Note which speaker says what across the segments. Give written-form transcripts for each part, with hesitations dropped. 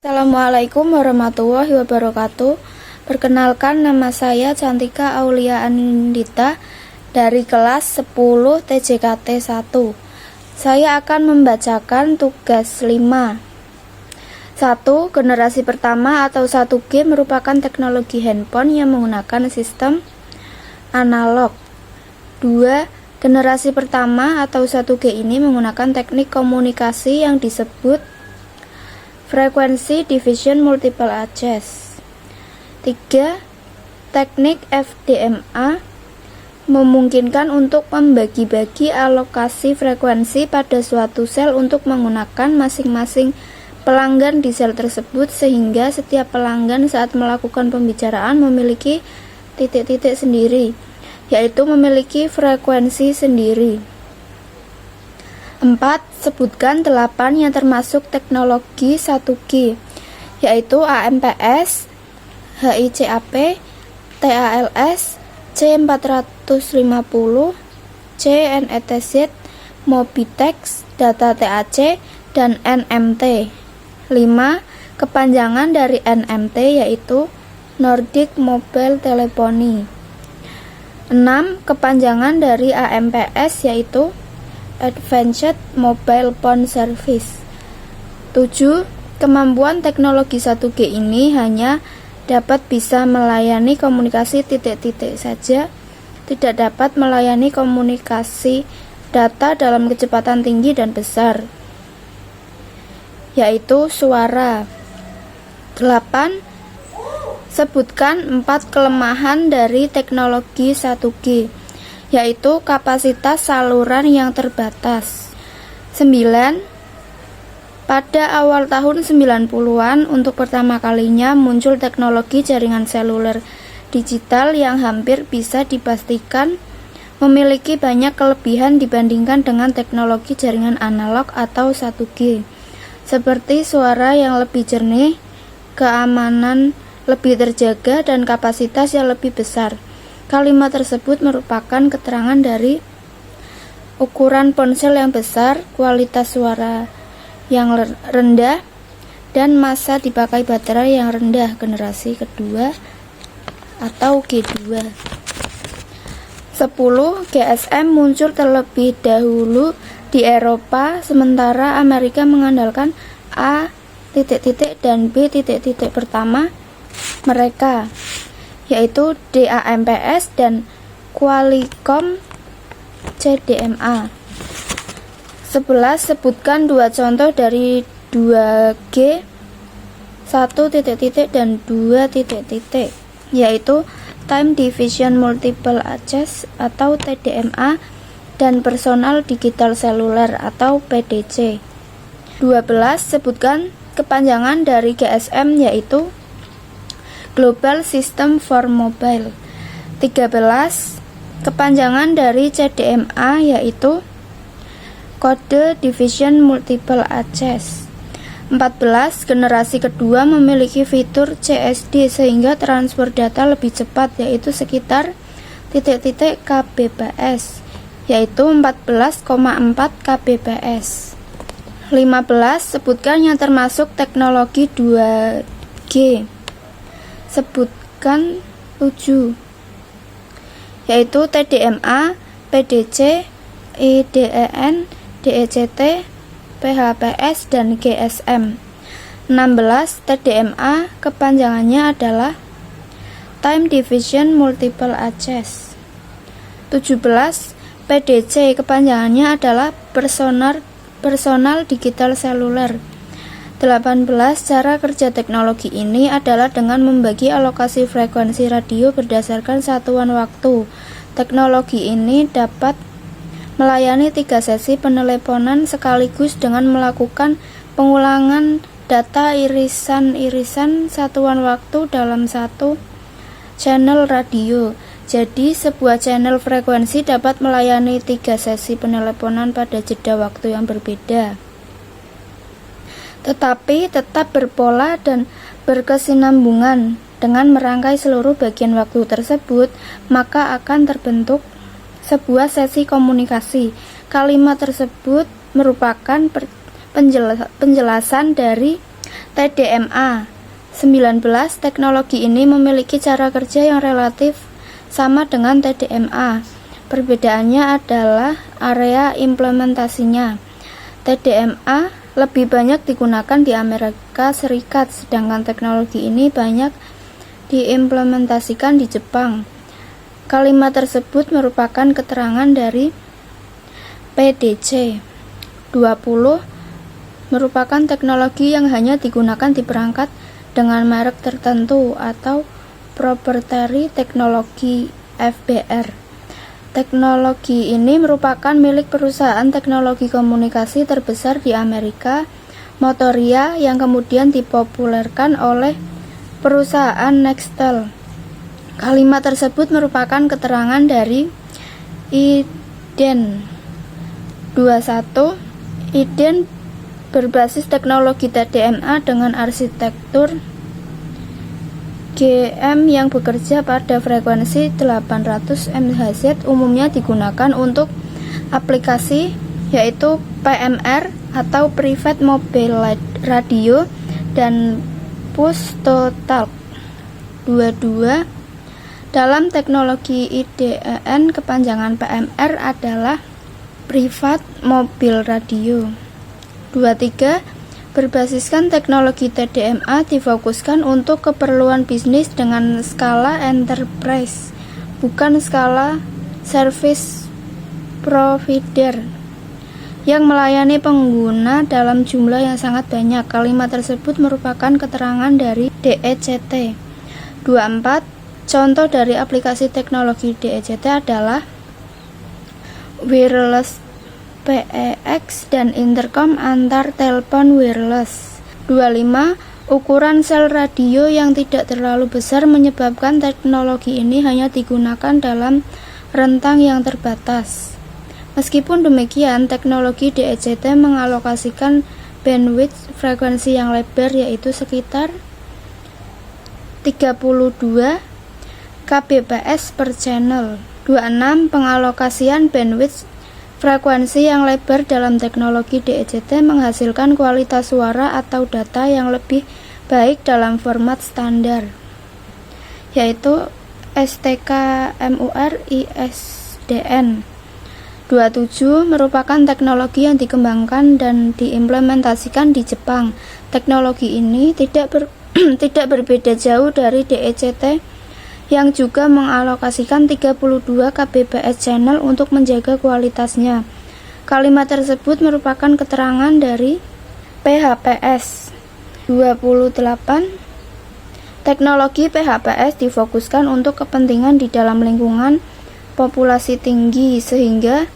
Speaker 1: Assalamualaikum warahmatullahi wabarakatuh. Perkenalkan, nama saya Cantika Aulia Anindita dari kelas 10 TJKT 1. Saya akan membacakan tugas 5. 1. Generasi pertama atau 1G merupakan teknologi handphone yang menggunakan sistem analog. 2. Generasi pertama atau 1G ini menggunakan teknik komunikasi yang disebut Frequency Division Multiple Address. 3. Teknik FDMA memungkinkan untuk membagi-bagi alokasi frekuensi pada suatu sel untuk menggunakan masing-masing pelanggan di sel tersebut, sehingga setiap pelanggan saat melakukan pembicaraan memiliki titik-titik sendiri, yaitu memiliki frekuensi sendiri. 4. Sebutkan 8 yang termasuk teknologi 1G, yaitu AMPS, HICAP, TALS, C450, CNETZ, Mobitex, Data TAC, dan NMT. 5. Kepanjangan dari NMT yaitu Nordic Mobile Telephony. 6. Kepanjangan dari AMPS yaitu Advanced Mobile Phone Service. 7. Kemampuan teknologi 1G ini hanya dapat bisa melayani komunikasi titik-titik saja, tidak dapat melayani komunikasi data dalam kecepatan tinggi dan besar, yaitu suara. 8. Sebutkan 4 kelemahan dari teknologi 1G, yaitu kapasitas saluran yang terbatas. 9. Pada awal tahun 90-an, untuk pertama kalinya muncul teknologi jaringan seluler digital yang hampir bisa dipastikan memiliki banyak kelebihan dibandingkan dengan teknologi jaringan analog atau 1G, seperti suara yang lebih jernih, keamanan lebih terjaga, dan kapasitas yang lebih besar. Kalimat tersebut merupakan keterangan dari ukuran ponsel yang besar, kualitas suara yang rendah, dan masa dipakai baterai yang rendah generasi kedua atau G2. 10. GSM muncul terlebih dahulu di Eropa, sementara Amerika mengandalkan A dan B pertama mereka, yaitu DAMPS dan Qualcomm CDMA. 11. Sebutkan 2 contoh dari 2G 1 dan 2 yaitu Time Division Multiple Address atau TDMA dan Personal Digital Cellular atau PDC. 12. Sebutkan kepanjangan dari GSM yaitu Global System for Mobile. 13. Kepanjangan dari CDMA yaitu Code Division Multiple Address. 14. Generasi kedua memiliki fitur CSD sehingga transfer data lebih cepat, yaitu sekitar titik-titik kbps, yaitu 14,4 kbps. 15. Sebutkan yang termasuk teknologi 2G. Sebutkan 7, yaitu TDMA, PDC, IDEN, DECT, PHPS, dan GSM. 16. TDMA kepanjangannya adalah Time Division Multiple Address. 17. PDC kepanjangannya adalah Personal Digital Cellular. 18. Cara kerja teknologi ini adalah dengan membagi alokasi frekuensi radio berdasarkan satuan waktu. Teknologi ini dapat melayani 3 sesi peneleponan sekaligus dengan melakukan pengulangan data irisan satuan waktu dalam satu channel radio. Jadi, sebuah channel frekuensi dapat melayani 3 sesi peneleponan pada jeda waktu yang berbeda, tetapi tetap berpola dan berkesinambungan. Dengan merangkai seluruh bagian waktu tersebut, maka akan terbentuk sebuah sesi komunikasi. Kalimat tersebut merupakan penjelasan dari TDMA 19. Teknologi ini memiliki cara kerja yang relatif sama dengan TDMA. Perbedaannya adalah area implementasinya. TDMA lebih banyak digunakan di Amerika Serikat, sedangkan teknologi ini banyak diimplementasikan di Jepang. Kalimat tersebut merupakan keterangan dari PDC 20 merupakan teknologi yang hanya digunakan di perangkat dengan merek tertentu atau proprietary teknologi FBR. Teknologi ini merupakan milik perusahaan teknologi komunikasi terbesar di Amerika, Motorola, yang kemudian dipopulerkan oleh perusahaan Nextel. Kalimat tersebut merupakan keterangan dari IDEN 21. IDEN berbasis teknologi TDMA dengan arsitektur GM yang bekerja pada frekuensi 800 MHz, umumnya digunakan untuk aplikasi yaitu PMR atau Private Mobile Radio dan Push to Talk. 22. Dalam teknologi IDEN, kepanjangan PMR adalah Private Mobile Radio. 23. Berbasiskan teknologi TDMA difokuskan untuk keperluan bisnis dengan skala enterprise, bukan skala service provider yang melayani pengguna dalam jumlah yang sangat banyak. Kalimat tersebut merupakan keterangan dari DECT. 24. Contoh dari aplikasi teknologi DECT adalah wireless PEX dan intercom antar telepon wireless. 25. Ukuran sel radio yang tidak terlalu besar menyebabkan teknologi ini hanya digunakan dalam rentang yang terbatas. Meskipun demikian, teknologi DECT mengalokasikan bandwidth frekuensi yang lebar, yaitu sekitar 32 kbps per channel. 26. Pengalokasian bandwidth frekuensi yang lebar dalam teknologi DECT menghasilkan kualitas suara atau data yang lebih baik dalam format standar, yaitu STK-MUR ISDN. 27. Merupakan teknologi yang dikembangkan dan diimplementasikan di Jepang. Teknologi ini tidak berbeda jauh dari DECT yang juga mengalokasikan 32 kbps channel untuk menjaga kualitasnya. Kalimat tersebut merupakan keterangan dari PHPS. 28. Teknologi PHPS difokuskan untuk kepentingan di dalam lingkungan populasi tinggi sehingga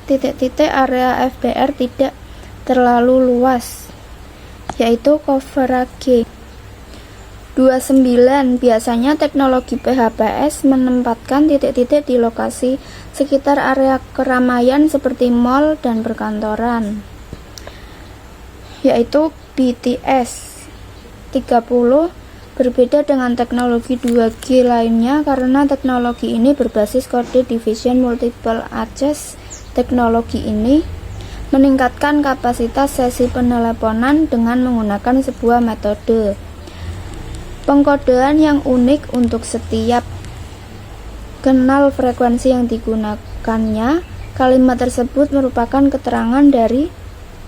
Speaker 1: titik-titik area FBR tidak terlalu luas, yaitu coverage. 29. Biasanya teknologi PHPS menempatkan titik-titik di lokasi sekitar area keramaian seperti mal dan perkantoran, yaitu BTS. 30. Berbeda dengan teknologi 2G lainnya karena teknologi ini berbasis kode division multiple access. Teknologi ini meningkatkan kapasitas sesi peneleponan dengan menggunakan sebuah metode pengkodean yang unik untuk setiap kanal frekuensi yang digunakannya. Kalimat tersebut merupakan keterangan dari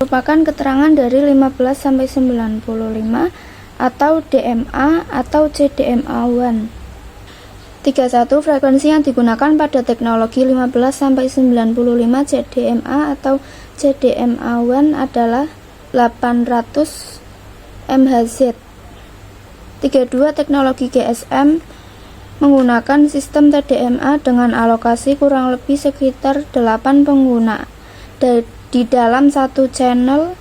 Speaker 1: 15 sampai 95 atau DMA atau CDMA1. 31. Frekuensi yang digunakan pada teknologi 15 sampai 95 CDMA atau CDMA1 adalah 800 MHz. 32. Teknologi GSM menggunakan sistem TDMA dengan alokasi kurang lebih sekitar 8 pengguna di dalam satu channel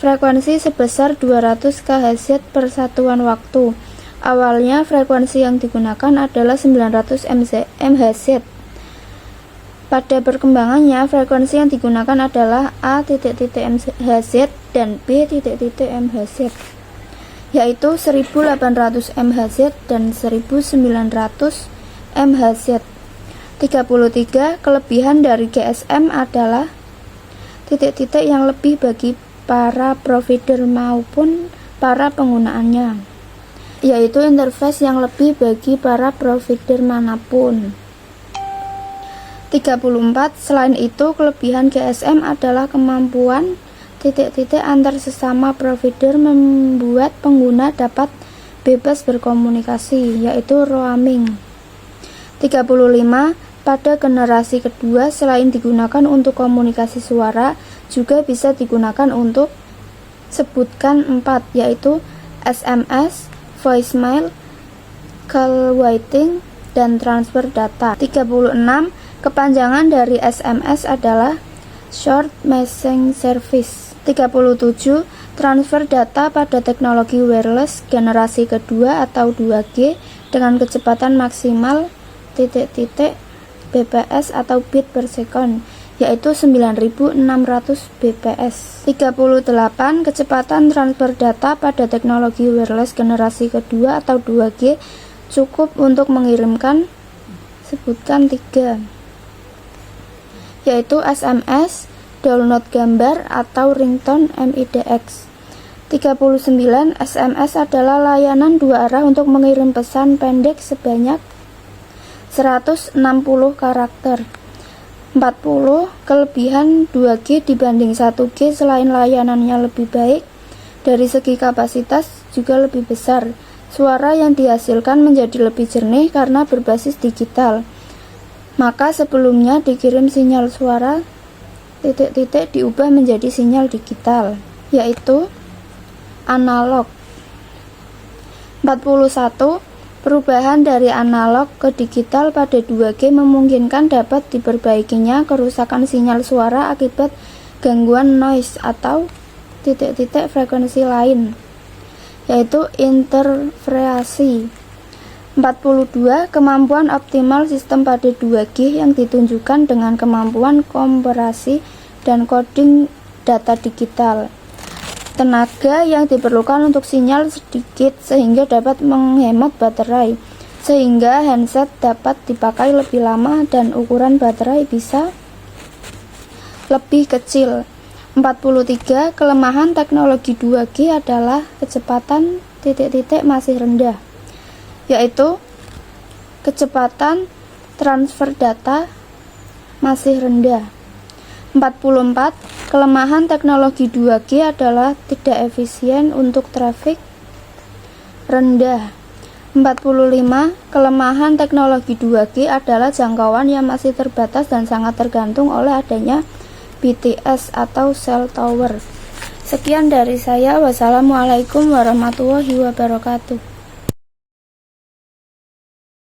Speaker 1: frekuensi sebesar 200 kHz per satuan waktu. Awalnya frekuensi yang digunakan adalah 900 MHz. Pada perkembangannya, frekuensi yang digunakan adalah A.MHz dan B.MHz, yaitu 1800 MHz dan 1900 MHz. 33. Kelebihan dari GSM adalah titik-titik yang lebih bagi para provider maupun para penggunaannya, yaitu interface yang lebih bagi para provider manapun. 34. Selain itu, kelebihan GSM adalah kemampuan antar sesama provider membuat pengguna dapat bebas berkomunikasi, yaitu roaming. 35. Pada generasi kedua, selain digunakan untuk komunikasi suara, juga bisa digunakan untuk sebutkan 4, yaitu SMS, voicemail, call waiting, dan transfer data. 36. Kepanjangan dari SMS adalah Short Messaging Service. 37. Transfer data pada teknologi wireless generasi kedua atau 2G dengan kecepatan maksimal bps atau bit per second, yaitu 9600 bps. 38. Kecepatan transfer data pada teknologi wireless generasi kedua atau 2G cukup untuk mengirimkan sebutkan 3, yaitu SMS, download gambar, atau ringtone MIDX. 39. SMS adalah layanan dua arah untuk mengirim pesan pendek sebanyak 160 karakter. 40. Kelebihan 2G dibanding 1G selain layanannya lebih baik, dari segi kapasitas juga lebih besar. Suara yang dihasilkan menjadi lebih jernih karena berbasis digital. Maka sebelumnya dikirim sinyal suara diubah menjadi sinyal digital, yaitu analog. 41. Perubahan dari analog ke digital pada 2G memungkinkan dapat diperbaikinya kerusakan sinyal suara akibat gangguan noise atau frekuensi lain, yaitu interferensi. 42. Kemampuan optimal sistem pada 2G yang ditunjukkan dengan kemampuan kompresi dan coding data digital. Tenaga yang diperlukan untuk sinyal sedikit sehingga dapat menghemat baterai, sehingga handset dapat dipakai lebih lama dan ukuran baterai bisa lebih kecil. 43. Kelemahan teknologi 2G adalah kecepatan masih rendah, yaitu kecepatan transfer data masih rendah. 44. Kelemahan teknologi 2G adalah tidak efisien untuk trafik rendah. 45. Kelemahan teknologi 2G adalah jangkauan yang masih terbatas dan sangat tergantung oleh adanya BTS atau cell tower. Sekian dari saya. Wassalamualaikum warahmatullahi wabarakatuh.